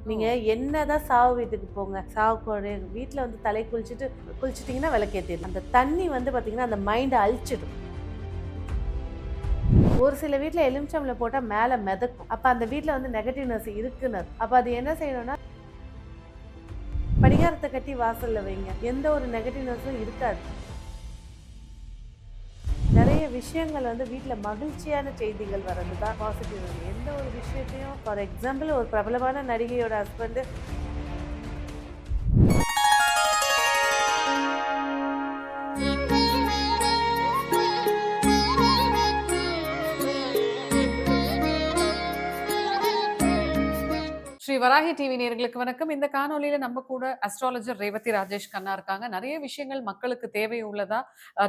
நீங்க என்னதான் சாவு வீட்டுக்கு போங்க. சாவு வீட்ல வந்து தலை குளிச்சிட்டீங்கன்னா விளக்கேத்திடலாம். அந்த தண்ணி வந்து பாத்தீங்கன்னா அந்த மைண்ட அழிச்சிடும். ஒரு சில வீட்ல எலுமிச்சம்பழம் போட்டா மேல மிதக்கும். அப்ப அந்த வீட்ல வந்து நெகட்டிவ்னஸ் இருக்குன்னு அர்த்தம். அப்ப அது என்ன செய்யணும்னா, படிகாரத்த கட்டி வாசல்ல வைங்க. எந்த ஒரு நெகட்டிவ்னஸும் இருக்காது. நெறைய விஷயங்கள் வந்து வீட்ல மகிழ்ச்சியான செய்திகள் வர்றது தான் பாசிட்டிவ். எந்த ஒரு விஷயத்தையும் ஃபார் எக்ஸாம்பிள் ஒரு பிரபலமான நடிகையோட ஹஸ்பண்ட் ஸ்ரீ வராகி டிவி நேயர்களுக்கு வணக்கம். இந்த காணொளியில நம்ம கூட அஸ்ட்ராலஜர் ரேவதி ராஜேஷ் கண்ணா இருக்காங்க. நெறைய விஷயங்கள் மக்களுக்கு தேவை உள்ளதா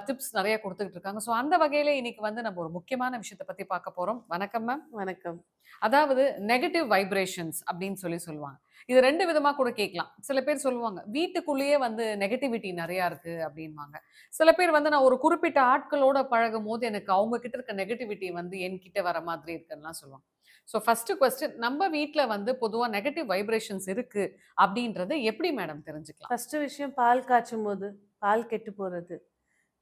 டிப்ஸ் நெறைய குடுத்துக்கிட்டு இருக்காங்க. ஸோ அந்த வகையில இன்னைக்கு வந்து நம்ம ஒரு முக்கியமான விஷயத்த பத்தி பார்க்க போறோம். வணக்கம் மேம். வணக்கம். அதாவது நெகட்டிவ் வைப்ரேஷன்ஸ் அப்படின்னு சொல்லுவாங்க. இது 2 விதமா கூட கேட்கலாம். சில பேர் சொல்லுவாங்க, வீட்டுக்குள்ளேயே வந்து நெகட்டிவிட்டி நெறையா இருக்கு அப்படின்னுவாங்க. சில பேர் வந்து நான் ஒரு குறிப்பிட்ட ஆட்களோட பழகும்போது எனக்கு அவங்க கிட்ட இருக்க நெகட்டிவிட்டி வந்து என்கிட்ட வர மாதிரி இருக்குன்னுலாம் சொல்லுவாங்க. ஸோ ஃபர்ஸ்ட் கொஸ்டின் நம்ம வீட்ல வந்து பொதுவா நெகட்டிவ் வைப்ரேஷன்ஸ் இருக்கு அப்படின்றத எப்படி மேடம் தெரிஞ்சுக்கலாம்? ஃபர்ஸ்ட் விஷயம் பால் காய்ச்சும்போது பால் கெட்டு போறது.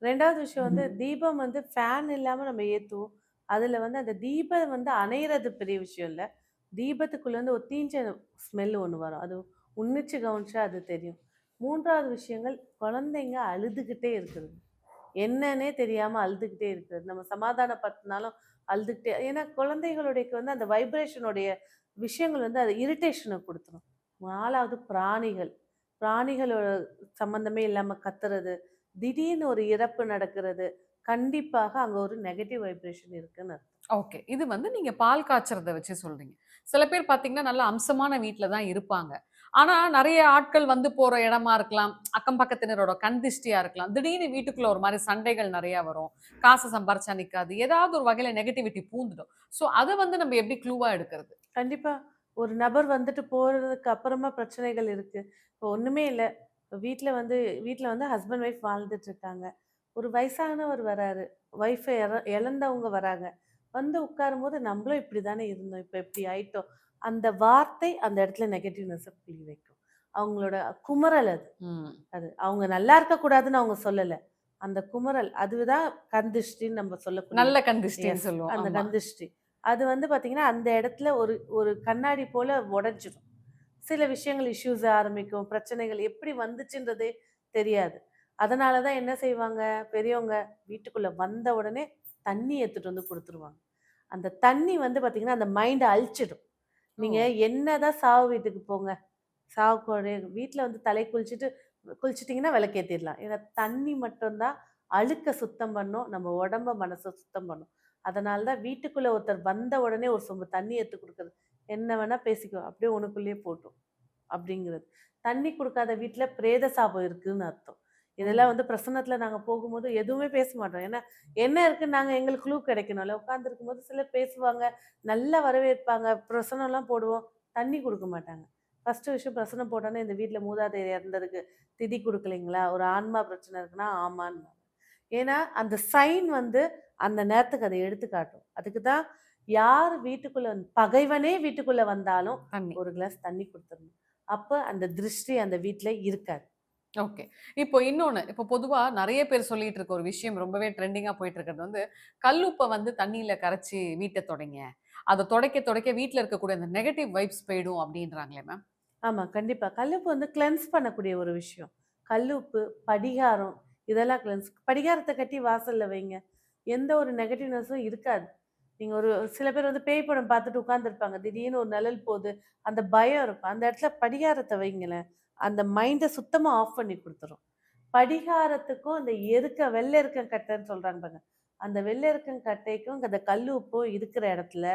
2வது விஷயம் வந்து தீபம் வந்து ஃபேன் இல்லாம நம்ம ஏத்துவோம். அதுல வந்து அந்த தீபம் வந்து அணையறது பெரிய விஷயம் இல்ல. தீபத்துக்குள்ள இருந்து ஒரு தீஞ்ச ஸ்மெல் ஒண்ணு வரும். அது உன்னிச்சு கவனிச்சா அது தெரியும். 3வது விஷயங்கள் குழந்தைங்க அழுதுகிட்டே இருக்கிறது. என்னன்னே தெரியாம அழுதுகிட்டே இருக்கிறது. நம்ம சமாதானப்படுத்தினாலும் அழுதுகிட்டே ஏன்னா குழந்தைகளுடையக்கு வந்து அந்த வைப்ரேஷனுடைய விஷயங்கள் வந்து அது இரிட்டேஷன குடுத்துரும். 4வது பிராணிகள். பிராணிகளோட சம்மந்தமே இல்லாம கத்துறது. திடீர்னு ஒரு இறப்பு நடக்கிறது. கண்டிப்பாக அங்க ஒரு நெகட்டிவ் வைப்ரேஷன் இருக்குன்னு அர்த்தம். ஓகே. இது வந்து நீங்க பால் காய்ச்சறத வச்சு சொல்றீங்க. சில பேர் பார்த்தீங்கன்னா, நல்ல அம்சமான வீட்ல தான் இருப்பாங்க. ஆனா, நெறைய ஆட்கள் வந்து போற இடமா இருக்கலாம். அக்கம் பக்கத்தினரோட கண் திஷ்டியா இருக்கலாம். திடீர்னு வீட்டுக்குள்ள ஒரு மாரி சண்டைகள் நெறைய வரும். காசு சம்பாரிச்சா நிக்காது. ஏதாவது ஒரு வகையில நெகட்டிவிட்டி பூந்துடும். ஸோ, அத வந்து நம்ம எப்படி க்ளூவா எடுக்கிறது? கண்டிப்பா ஒரு நபர் வந்துட்டு போறதுக்கு அப்புறமா பிரச்சனைகள் இருக்கு. இப்போ ஒண்ணுமே இல்ல. இப்ப வீட்ல வந்து ஹஸ்பண்ட், ஒய்ஃப் வாழ்ந்துட்டு இருக்காங்க. ஒரு வயசானவர் வராரு. ஒய்ஃப இழந்தவங்க வராங்க. வந்து உட்காரும்போது நம்மளும் இப்படி தானே இருந்தோம். இப்ப இப்படி ஆயிட்டோம். அந்த வார்த்தை அந்த இடத்துல நெகட்டிவ்னஸ புரிய வைக்கும். அவங்களோட குமறல் அது. ம். அது அவங்க நல்லா இருக்கக்கூடாதுன்னு அவங்க சொல்லல. அந்த குமறல் அதுதான் கண் திருஷ்டின்னு நம்ம சொல்லக்கூடியது. நல்ல கண் திஷ்டின்னு எஸ். சொல்லுவோம். அந்த ஆமா. கண் திருஷ்டி. அது வந்து பார்த்தீங்கன்னா, அந்த இடத்துல ஒரு ஒரு கண்ணாடி போல உடைஞ்சிரும். சில விஷயங்கள் இஷ்யூஸ் ஆரம்பிக்கும். பிரச்சனைகள் எப்படி வந்துச்சுன்றதே தெரியாது. அதனால தான் என்ன செய்வாங்க, பெரியவங்க வீட்டுக்குள்ள வந்த உடனே தண்ணி எடுத்துட்டு வந்து குடுத்துருவாங்க. அந்த தண்ணி வந்து பார்த்தீங்கன்னா, அந்த மைண்ட அழிச்சிடும். ஓ! நீங்க என்னதான் சாவு வீட்டுக்கு போங்க. வீட்ல வந்து குளிச்சிட்டீங்கன்னா விளக்கேத்திடலாம். ஏன்னா தண்ணி மட்டும் தான் அழுக்க சுத்தம் பண்ணும். நம்ம உடம்ப, மனச சுத்தம் பண்ணும். அதனால தான் வீட்டுக்குள்ள ஒருத்தர் வந்த உடனே ஒரு சொம்பு தண்ணி எடுத்து குடுக்குறது. என்ன வேணா பேசிக்கோ. அப்படியே உனக்குள்ளேயே போட்டும். அப்படிங்கிறது. தண்ணி குடுக்காத வீட்ல பிரேத சாபம் இருக்குன்னு அர்த்தம். ஓ! இதெல்லாம் வந்து பிரசன்னத்துல நாங்க போகும்போது எதுவுமே பேச மாட்டோம். ஏன்னா, என்ன இருக்குன்னு எங்களுக்கு க்ளூ கிடைக்கணும்ல. உட்கார்ந்திருக்கும்போது சிலர் பேசுவாங்க. நல்லா வரவேற்பாங்க. பிரசனம்லாம் போடுவோம். தண்ணி குடுக்க மாட்டாங்க. ஃபர்ஸ்ட்டு விஷயம் பிரசனம் போட்டோனே இந்த வீட்ல மூதாதையர் இறந்ததுக்கு திதி குடுக்கலைங்களா? ஒரு ஆன்மா பிரச்சனை இருக்குன்னா, ஆமான்னுவாங்க. ஏன்னா, அந்த சைன் வந்து அந்த நேரத்துக்கு அத எடுத்து காட்டும். அதுக்கு தான் யார் வீட்டுக்குள்ள பகைவனே வீட்டுக்குள்ள வந்தாலும் தண்ணி. ஒரு கிளாஸ் தண்ணி குடுத்துறணும். அப்ப அந்த திருஷ்டி அந்த வீட்ல இருக்காது. ஓகே. இப்போ இன்னொன்னு. இப்போ பொதுவா நெறைய பேர் சொல்லிட்டு இருக்க ஒரு விஷயம் ரொம்பவே ட்ரெண்டிங்கா போயிட்டு இருக்கிறது வந்து, கல்லுப்ப வந்து தண்ணீல கரைச்சு வீட்ட தொடைங்க. அத தொடைக்க தொடைக்க வீட்ல இருக்கக்கூடிய அந்த நெகட்டிவ் வைப்ஸ் போயிடும் அப்டின்றாங்களே மேம். ஆமா, கண்டிப்பா. கல்லுப்பு வந்து கிளென்ஸ் பண்ணக்கூடிய ஒரு விஷயம். கல்லுப்பு, படிகாரம் இதெல்லாம் படிகாரத்த கட்டி வாசல்ல வைங்க. எந்த ஒரு நெகட்டிவ்னஸும் இருக்காது. நீங்க ஒரு சில பேர் வந்து பேய் படம் பார்த்துட்டு உட்கார்ந்துருப்பாங்க. திடீர்னு ஒரு நிழல் போது, அந்த பயம் இருக்கும். அந்த இடத்துல படிகாரத்த வைங்களேன். அந்த மைண்ட சுத்தமா ஆஃப் பண்ணி குடுத்துரும். படிகாரத்துக்கும் அந்த வெள்ள எருக்கங்கட்டன்னு சொல்றாங்க பாருங்க. அந்த வெள்ள எருக்கங்கட்டைக்கும் அந்த கல்லு உப்பும் இருக்கிற இடத்துல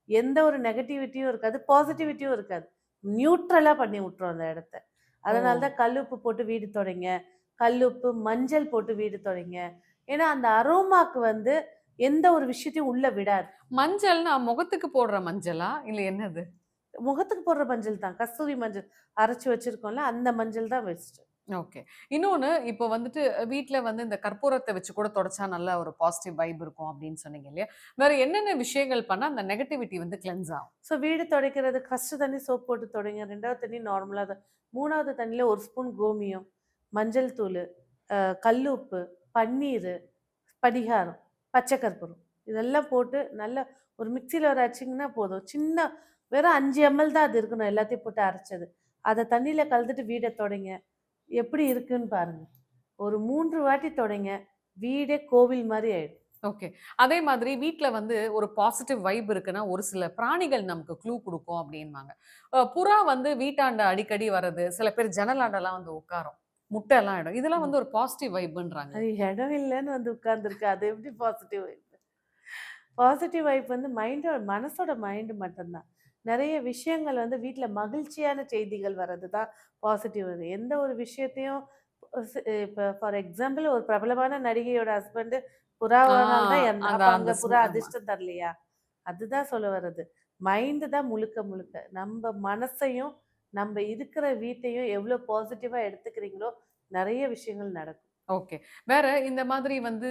எந்த ஒரு நெகட்டிவிட்டியும் இருக்காது. பாசிட்டிவிட்டியும் இருக்காது. நியூட்ரலா பண்ணி விட்டுரும் அந்த இடத்த. ஓ! அதனால தான் கல்லுப்பு போட்டு வீடு தொடைங்க. கல்லுப்பு, மஞ்சள் போட்டு வீடு தொடைங்க. ஏன்னா, அந்த அரோமாக்கு வந்து எந்த ஒரு விஷயத்தையும் உள்ள விடாது. மஞ்சள்னா முகத்துக்கு போடுற மஞ்சளா? இல்ல என்னது? முகத்துக்கு போடுற மஞ்சள் தான். கஸ்தூரி மஞ்சள் அரைச்சு வச்சிருக்கோம்ல, அந்த மஞ்சள் தான் பெஸ்ட்டு. ஓகே. இன்னொன்னு இப்போ வந்துட்டு வீட்ல வந்து இந்த கற்பூரத்த வச்சு கூட தொடச்சா நல்ல ஒரு பாசிட்டிவ் வைப் இருக்கும் அப்படின்னு சொன்னீங்க இல்லையா? வேற என்னென்ன விஷயங்கள் பண்ணா அந்த நெகட்டிவிட்டி வந்து கிளென்ஸ் ஆகும்? ஸோ வீடு துடைக்கிறதுக்கு ஃபர்ஸ்ட்டு தண்ணி சோப் போட்டு தொடைங்க. 2வது தண்ணி நார்மலா தான். 3வது தண்ணியில 1 ஸ்பூன் கோமியம், மஞ்சள் தூளு, கல் உப்பு, பன்னீரு, படிகாரம், பச்சை கற்பூரம். இதெல்லாம் போட்டு நல்லா ஒரு மிக்ஸியில ஒரு அரைச்சிங்கன்னா போதும். வெறும் 5 எம்எல் தான் அது இருக்கணும். எல்லாத்தையும் போட்டு அரைச்சது. அத தண்ணீல கலந்துட்டு வீட தொடைங்க. எப்படி இருக்குன்னு பாருங்க. ஒரு 3 வாட்டி தொடைங்க. வீடே கோவில் மாரி ஆயிடும். ஓகே. அதே மாதிரி வீட்ல வந்து ஒரு பாசிட்டிவ் வைப் இருக்குன்னா, ஒரு சில பிராணிகள் நமக்கு க்ளூ குடுக்கும் அப்டின்னுவாங்க. புறா வந்து வீட்டாண்ட அடிக்கடி வர்றது, சில பேர் ஜன்னலாண்டலாம் வந்து உட்காரும். முட்டைலாம் இடும். இதெல்லாம் ம். வந்து ஒரு பாசிட்டிவ் வைப்ன்றாங்களே. அது இடம் இல்லன்னு வந்து உட்கார்ந்துருக்கு. அது எப்படி பாசிட்டிவ் வைப்? பாசிட்டிவ் வைப் வந்து மனசோட மைண்ட் மட்டும் தான். நெறைய விஷயங்கள் வந்து வீட்ல மகிழ்ச்சியான செய்திகள் வர்றது தான் பாசிட்டிவ் இது. எந்த ஒரு விஷயத்தையும் இப்ப ஃபார் எக்ஸாம்பிள் ஒரு பிரபலமான நடிகையோட ஹஸ்பண்ட் ஆ புறாவானால தான் அந்த அப்ப அந்த அங்க புறா ஆமா. அதிர்ஷ்டம் தரலையா? அதுதான் சொல்ல வர்றது. மைண்ட் தான் முழுக்க முழுக்க. நம்ப மனசையும், நம்ப இருக்கிற வீட்டையும் எவ்ளோ பாசிட்டிவா எடுத்துக்கிறீங்களோ, நெறைய விஷயங்கள் நடக்கும். ஓகே. வேற இந்த மாதிரி வந்து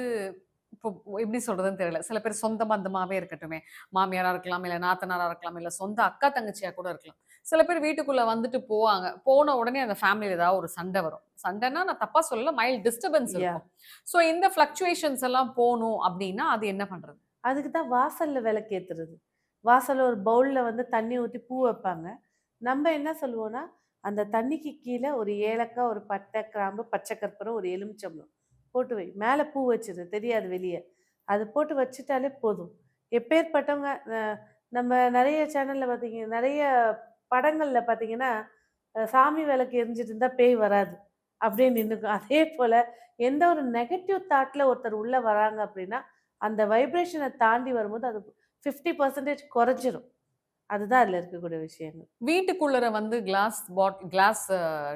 இப்போ எப்படி சொல்றதுன்னு தெரியல. சில பேர் சொந்த பந்தமாவே இருக்கட்டுமே. மாமியாரா இருக்கலாம், இல்ல நாத்தனாரா இருக்கலாம், இல்ல சொந்த அக்கா, தங்கச்சியா கூட இருக்கலாம். சில பேர் வீட்டுக்குள்ள வந்துட்டு போவாங்க. போன உடனே அந்த ஃபேமிலில ஏதாவது ஒரு சண்டை வரும். சண்டைன்னா நான் தப்பா சொல்லல. Mild disturbance yeah! இருக்கும். ஸோ இந்த ஃப்ளக்சுவேஷன்ஸ் எல்லாம் போணும் அப்படின்னா, அது என்ன பண்றது? அதுக்கு தான் வாசல்ல விளக்கேத்துறது. வாசல்ல ஒரு பவுல்ல வந்து தண்ணி ஊத்தி பூ வைப்பாங்க. நம்ப என்ன சொல்லுவோம்னா, அந்த தண்ணிக்கு கீழ ஒரு ஏலக்காய், ஒரு பட்டை, கிராம்பு, பச்சை கற்பூரம், ஒரு எலுமிச்சம்பழம் போட்டு வை. மேல பூ வச்சுரு. தெரியாது வெளிய. அது போட்டு வச்சுட்டாலே போதும். எப்பேர்ப்பட்டவங்க நம்ம நெறைய சேனல்ல பார்த்தீங்க நெறைய படங்கள்ல பார்த்தீங்கன்னா, சாமி விளக்கு எரிஞ்சுட்டு இருந்தா பேய் வராது. அப்படியே நின்னுக்கும். அதே போல எந்த ஒரு நெகட்டிவ் தாட்ல ஒருத்தர் உள்ள வராங்க அப்படின்னா, அந்த வைப்ரேஷன தாண்டி வரும்போது அது 50% குறைஞ்சிரும். அதுதான் அதுல இருக்கக்கூடிய விஷயங்கள். வீட்டுக்குள்ளற வந்து கிளாஸ்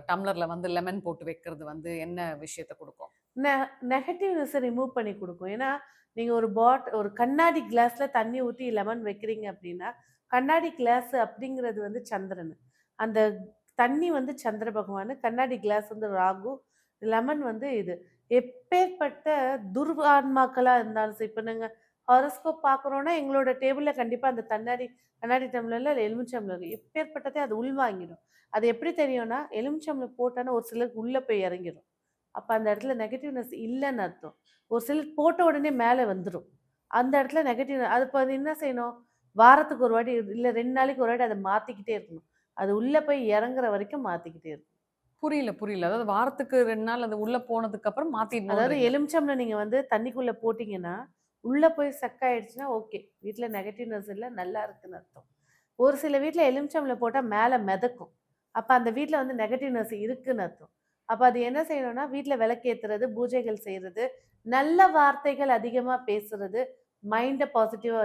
டம்ளர்ல வந்து லெமன் போட்டு வைக்கிறது வந்து என்ன விஷயத்த குடுக்கும்? நெ நெகட்டிவ்னஸ ரிமூவ் பண்ணி குடுக்கும். ஏன்னா, நீங்க ஒரு கண்ணாடி கிளாஸ்ல தண்ணி ஊத்தி லெமன் வைக்கிறீங்க அப்டின்னா, கண்ணாடி கிளாஸ் அப்படிங்கிறது வந்து சந்திரன். அந்த தண்ணி வந்து சந்திர பகவானு, கண்ணாடி கிளாஸ் வந்து ராகு, லெமன் வந்து இது. எப்பேர்ப்பட்ட துர்ஆன்மாக்களா இருந்தாலும் சரி, இப்ப நாங்க ஹாரோஸ்கோப் பார்க்குறோம்னா, எங்களோட டேபிள்ல கண்டிப்பா அந்த கண்ணாடி டம்ளர்ல எலுமிச்சம்பழம் இருக்கு. எப்பேர்ப்பட்டதையும் அது உள்வாங்கிடும். அது எப்படி தெரியும்னா, எலுமிச்சம்பழம் போட்டோனே ஒரு சிலருக்கு உள்ள போய் இறங்கிரும். அப்ப அந்த இடத்துல நெகட்டிவ்னஸ் இல்லன்னு அர்த்தம். ஒரு சிலர் போட்ட உடனே மேல வந்துரும். அந்த இடத்துல அது இப்ப அது என்ன செய்யணும்? வாரத்துக்கு ஒரு வாட்டி இல்ல 2 நாளைக்கு ஒரு வாட்டி அத மாத்திக்கிட்டே இருக்கணும். அது உள்ள போய் இறங்குற வரைக்கும் மாத்திக்கிட்டே இருக்கணும். புரியல, புரியல. அதாவது வாரத்துக்கு 2 நாள் அது உள்ள போனதுக்கு அப்புறம் அதாவது மாத்திடணுன்றீங்க. எலுமிச்சம்பழம் நீங்க வந்து தண்ணிக்குள்ள போட்டீங்கன்னா, உள்ள போய் ஸ்டக் ஆயிடுச்சுன்னா ஓகே. வீட்ல நெகட்டிவ்னஸ் இல்ல, நல்லா இருக்குன்னு அர்த்தம். ஒரு சில வீட்ல எலுமிச்சம்பழம் போட்டா மேல மிதக்கும். அப்ப அந்த வீட்ல வந்து நெகட்டிவ்னஸ் இருக்குன்னு அர்த்தம். அப்ப அது என்ன செய்யணும்னா, வீட்ல விளக்கேத்துறது, பூஜைகள் செய்றது, நல்ல வார்த்தைகள் அதிகமா பேசுறது, மைண்ட பாசிட்டிவா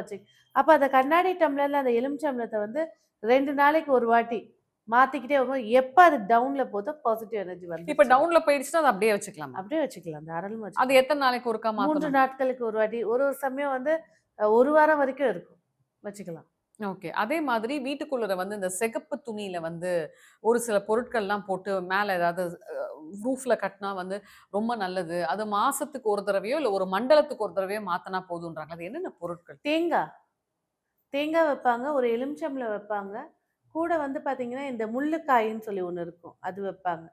அப்ப அந்த கண்ணாடி டம்ளர்ல அந்த எலுமிச்சம்பழத்த வந்து 2 நாளைக்கு ஒரு வாட்டி மாத்திக்கிட்டே வரும்போது, எப்ப அது டவுன்ல போதோ பாசிட்டிவ் எனர்ஜி இப்ப வந்துருச்சுன்னு டவுன்ல போயிடுச்சுன்னா, அத அப்படியே வச்சுக்கலாமா? அப்படியே வச்சுக்கலாம். தாராளமா அது வச்சுக்கலாம். எத்தன நாளைக்கு ஒருக்கா 3 மாத்தணும்? நாட்களுக்கு ஒரு வாட்டி, ஒரு ஒரு சமயம் வந்து 1 வாரம் வரைக்கும் இருக்கும். வச்சுக்கலாம். ஓகே. அதே மாதிரி வீட்டுக்குள்ளற வந்து இந்த சிகப்பு துணியில வந்து ஒரு சில பொருட்கள்லாம் போட்டு மேல ஏதாவது ரூஃப்ல கட்டினா வந்து ரொம்ப நல்லது. அது மாசத்துக்கு ஒரு தடவையோ, இல்ல ஒரு மண்டலத்துக்கு ஒரு தடவையோ மாத்துனா போதுன்றாங்க. அது என்னென்ன பொருட்கள்? தேங்காய். தேங்காய் வைப்பாங்க, ஒரு எலுமிச்சம்பழம் வைப்பாங்க. கூட வந்து பார்த்தீங்கன்னா, இந்த முள்ளுக்காயின்னு சொல்லி ஒண்ணு இருக்கும். அது வைப்பாங்க.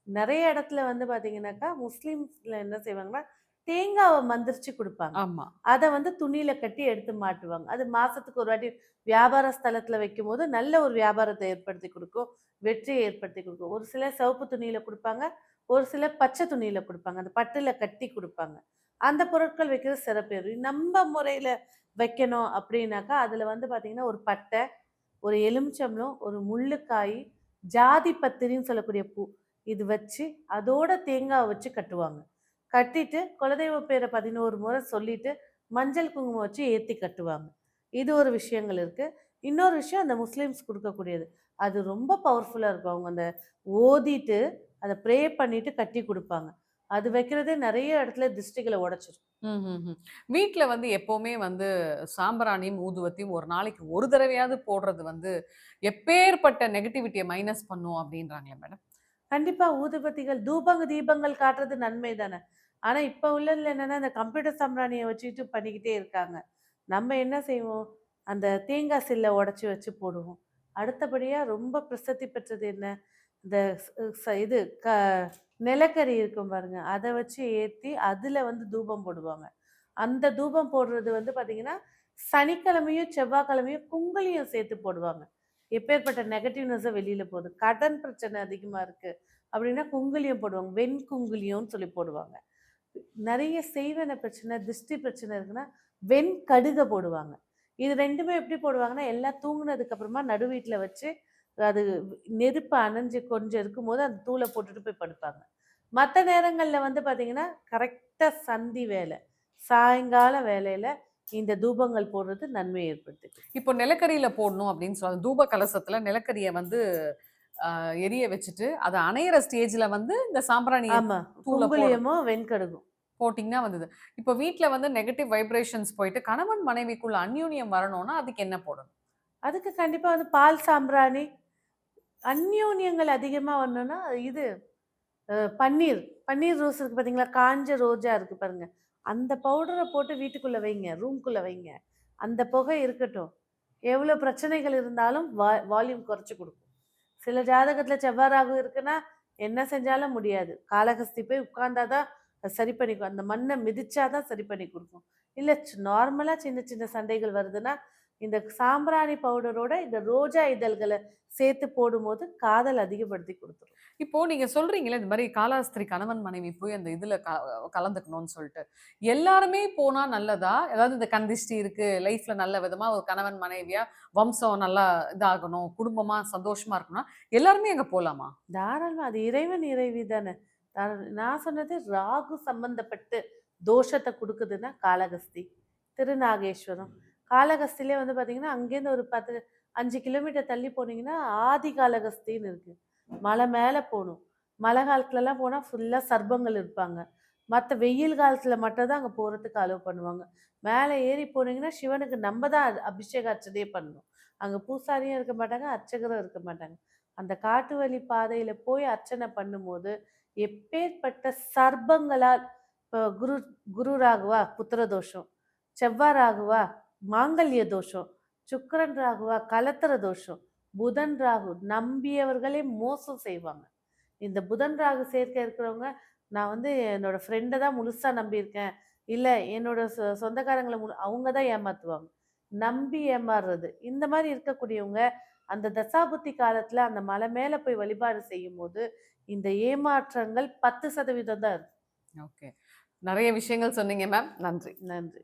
நெறைய இடத்துல வந்து பார்த்தீங்கன்னாக்கா, முஸ்லிம்ஸ்ல என்ன செய்வாங்கன்னா, தேங்காவ மந்திரிச்சு குடுப்பாங்க. ஆமா. அத வந்து துணியில கட்டி எடுத்து மாட்டுவாங்க. அது மாசத்துக்கு ஒரு வாட்டி வியாபார ஸ்தலத்துல வைக்கும்போது, நல்ல ஒரு வியாபாரத்த ஏற்படுத்தி குடுக்கும். வெற்றிய ஏற்படுத்தி குடுக்கும். ஒரு சிலர் சிவப்பு துணியில குடுப்பாங்க. ஒரு சிலர் பச்சை துணியில குடுப்பாங்க. அந்த பட்டுல கட்டி குடுப்பாங்க. அந்த பொருட்கள் வைக்கிறது சிறப்பு. நம்ப முறையில வைக்கணும் அப்படின்னாக்கா, அதுல வந்து பார்த்தீங்கன்னா, ஒரு பட்டை, ஒரு எலுமிச்சம்பழம், ஒரு முள்ளுக்காய், ஜாதி பத்திரின்னு சொல்லக்கூடிய பூ. இது வச்சு, அதோட தேங்காவ வச்சு கட்டுவாங்க. கட்டிட்டு, குலதெய்வ பேர 11 முறை சொல்லிட்டு, மஞ்சள், குங்குமம் வச்சு ஏத்தி கட்டுவாங்க. இது ஒரு விஷயங்கள் இருக்கு. இன்னொரு விஷயம் அந்த முஸ்லிம்ஸ் குடுக்கக்கூடியது. அது ரொம்ப பவர்ஃபுல்லா இருக்கும். அவங்க அந்த ஓதிட்டு, அத ப்ரே பண்ணிட்டு கட்டி குடுப்பாங்க. அது வைக்கிறதே நெறைய இடத்துல திஷ்டிகள உடைச்சிரும். ம்ஹ்ஹ்ம். வீட்ல வந்து எப்பவுமே வந்து சாம்பிராணியும், ஊதுவத்தியும் ஒரு நாளைக்கு ஒரு தடவையாவது போடுறது வந்து எப்பேர்ப்பட்ட நெகட்டிவிட்டிய மைனஸ் பண்ணும் அப்டின்றாங்களே மேடம். கண்டிப்பா ஊதுபத்திகள், தீபங்கள் காட்டுறது நன்மை தானே. ஆனா இப்ப உள்ளதுல என்னன்னா, இந்த கம்ப்யூட்டர் சாம்பிராணிய வச்சுக்கிட்டு பண்ணிக்கிட்டே இருக்காங்க. நம்ம என்ன செய்வோம்? அந்த தேங்காய் சில்ல உடைச்சு வச்சு போடுவோம். அடுத்தபடியா ரொம்ப பிரசித்தி பெற்றது என்ன? இந்த ஸ் இது நிலக்கரி இருக்கும் பாருங்க. அத வச்சு ஏத்தி, அதுல வந்து தூபம் போடுவாங்க. அந்த தூபம் போடுறது வந்து பார்த்தீங்கன்னா, சனிக்கிழமையும், செவ்வாய்க்கிழமையும் குங்குலியம் சேர்த்து போடுவாங்க. எப்பேர்ப்பட்ட நெகட்டிவ்னஸ வெளியில போகுது. கடன் பிரச்சனை அதிகமா இருக்கு. அப்படின்னா குங்குலியம் போடுவாங்க. வெண்குங்குலியம்னு சொல்லி போடுவாங்க. நெறைய செய்வன பிரச்சனை, திருஷ்டி பிரச்சனை இருக்குன்னா, வெண்கடுக போடுவாங்க. இது 2மே எப்படி போடுவாங்கன்னா, எல்லாம் தூங்குனதுக்கு அப்புறமா நடு வீட்ல வச்சு, அது நெருப்பு அணைஞ்சு கொஞ்சம் இருக்கும்போது, அந்த தூள போட்டுட்டு போய் படுப்பாங்க. மத்த நேரங்கள்ல வந்து பார்த்தீங்கன்னா, கரெக்ட்டா சந்தி வேலை. சாயங்கால வேலையில இந்த தூபங்கள் போடுறது நன்மை ஏற்படுத்துது. இப்போ நிலக்கரியில போடணும் அப்படின்னு சொல்லுவாங்க. தூப கலசத்துல நிலக்கரிய வந்து எரிய வச்சுட்டு, அது அணையிற ஸ்டேஜ்ல வந்து இந்த சாம்பிராணிய ஆமா. தூள போடணும். குங்குலியமும், வெண்கடுகும். போட்டீங்கன்னா வந்தது. இப்போ வீட்ல வந்து நெகட்டிவ் வைப்ரேஷன்ஸ் போயிட்டு கணவன் மனைவிக்குள்ள அந்யோன்யம் வரணும்னா, அதுக்கு என்ன போடணும்? அதுக்கு கண்டிப்பா வந்து பால் சாம்பிராணி, அந்யோன்யங்கள் அதிகமா வரணும்னா, இது பன்னீர். பன்னீர் ரோஸ் இருக்கு பார்த்தீங்களா? காஞ்ச ரோஜா இருக்கு பாருங்க. அந்த பவுடர போட்டு வீட்டுக்குள்ள வைங்க. ரூம்குள்ள வைங்க. அந்த புகை இருக்கட்டும். எவ்வளோ பிரச்சனைகள் இருந்தாலும் வால்யூம் குறைச்சு குடுக்கும். சில ஜாதகத்துல செவ்வாய் ராகு இருக்குன்னா, என்ன செஞ்சாலும் முடியாது. காளகஸ்தி போய் உட்கார்ந்தா தான் அது சரி பண்ணிக்கும். அந்த மண்ண மிதிச்சா தான் சரி பண்ணி குடுக்கும். இல்ல நார்மலா சின்ன சின்ன சண்டைகள் வருதுன்னா, இந்த சாம்பிராணி பவுடரோட இந்த ரோஜா இதழ்கள சேர்த்து போடும்போது காதல் அதிகப்படுத்தி குடுத்துரும். இப்போ நீங்க சொல்றீங்கல்ல, இந்த மாரி காலாஸ்திரி கணவன் மனைவி போய் அந்த இதுல கலந்துக்கணும்னு சொல்ட்டு. எல்லாருமே போனா நல்லதா? அதாவது இந்த கண் திஷ்டி இருக்கு, லைஃப்ல நல்ல விதமா ஒரு கணவன் மனைவியா வம்சம் நல்லா இதாகணும், குடும்பமா சந்தோஷமா இருக்கணும்னா, எல்லாருமே அங்க போலாமா? தாராளமா. அது இறைவன் இறைவி தானே. நான் சொன்னது ராகு சம்பந்தப்பட்டு தோஷத்த குடுக்குதுன்னா காளகஸ்தி, திருநாகேஸ்வரம். காளகஸ்திலே வந்து பார்த்தீங்கன்னா, அங்கேருந்து ஒரு 5 கிலோமீட்டர் தள்ளி போனீங்கன்னா, ஆதி காளகஸ்தின்னு இருக்கு. மலை மேல போணும். மழை காலத்துலலாம் போனா ஃபுல்லா சர்ப்பங்கள் இருப்பாங்க. மத்த வெயில் காலத்துல மட்டும் தான் அங்க போறதுக்கு அலோவ் பண்ணுவாங்க. மேல ஏறி போனீங்கன்னா, சிவனுக்கு நம்ம தான் அபிஷேக அர்ச்சனையே பண்ணணும். அங்க பூசாரியும் இருக்க மாட்டாங்க, அர்ச்சகரும் இருக்க மாட்டாங்க. அந்த காட்டு வழி பாதையில போய் அர்ச்சனை பண்ணும்போது, எப்பேர்ப்பட்ட சர்ப்பங்களால் இப்போ குரு ராகுவா புத்திர தோஷம், செவ்வாய் ராகுவா மாங்கல்ய தோஷம், சுக்கிரன் ராகுவா கலத்திர தோஷம், புதன் ராகு நம்பியவர்களே மோசம் செய்வாங்க. இந்த புதன் ராகு சேர்க்கை இருக்கிறவங்க, நான் வந்து என்னோட ஃப்ரெண்ட தான் முழுசா நம்பியிருக்கேன். இல்ல என்னோட சொந்தக்காரங்கள அவங்க தான் ஏமாத்துவாங்க. நம்பி ஏமாறுறது. இந்த மாரி இருக்கக்கூடியவங்க, அந்த தசாபுத்தி காலத்துல அந்த மலை மேல போய் வழிபாடு செய்யும்போது, இந்த ஏமாற்றங்கள் 10% தான் இருக்கும். ஓகே. நெறைய விஷயங்கள் சொன்னீங்க மேம். நன்றி. நன்றி.